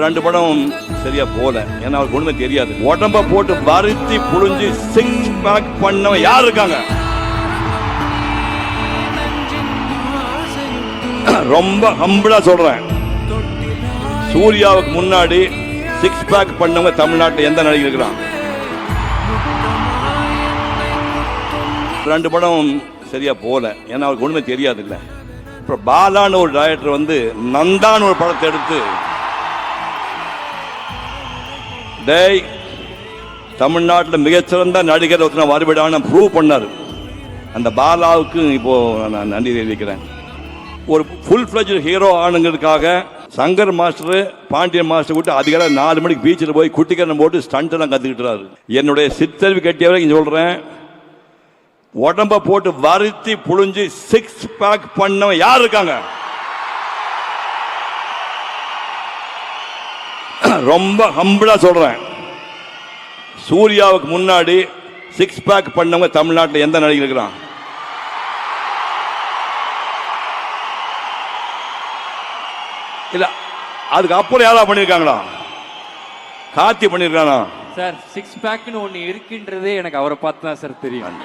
ரெண்டு படம் சரியா போல, ஏன்னா அவருக்கு ஒண்ணுமே தெரியாது. உடம்ப போட்டு வருத்தி புழிஞ்சு சிக்ஸ் பேக் பண்ணவன் யார் இருக்காங்க? ரொம்ப ஹம்பிளா சொல்றேன், சூர்யாவுக்கு முன்னாடி சிக்ஸ் பேக் பண்ணவங்க தமிழ்நாட்டில் எந்த நடிகர் இருக்கிறான்? ரெண்டு படம் சரியா போல, ஏன்னா அவருக்கு ஒண்ணுமே தெரியாது. இல்ல அப்புறம் பாலான்னு ஒரு டைரக்டர் வந்து நந்தான்னு ஒரு படத்தை எடுத்து, டேய் தமிழ்நாட்டில் மிகச்சிறந்த நடிகர் ஒருத்தர் வருவிடான்னு ப்ரூவ் பண்ணார். அந்த பாலாவுக்கு இப்போ நான் நன்றி தெரிவிக்கிறேன். ஒரு ஃபுல் ஃப்ளெஜ் ஹீரோ ஆனுங்கிறதுக்காக சங்கர் மாஸ்டர் பாண்டியன் மாஸ்டர் விட்டு அதிகால 4 மணிக்கு பீச்சில் போய் குட்டிக்கரணம் போட்டு ஸ்டண்ட் எல்லாம் கற்றுக்கிட்டுறாரு. என்னுடைய சித்தறிவு கட்டியவரை இங்கே சொல்கிறேன், உடம்ப போட்டு வருத்தி புழிஞ்சு சிக்ஸ் பேக் பண்ணவன் யார் இருக்காங்க? ரொம்ப ஹம்பிளா சொல்றேன், சூர்யாவுக்கு முன்னாடி சிக்ஸ் பேக் பண்ணவங்க தமிழ்நாட்டில் எந்த நடிகர் இருக்கிறான்? இல்ல அதுக்கு அப்புறம் யாரா பண்ணிருக்காங்களா? கார்த்தி பண்ணிருக்கானா? சார் சிக்ஸ் பேக்னு ஒன்னு இருக்குன்றதே எனக்கு அவரை பார்த்து தான் சார் தெரியும்.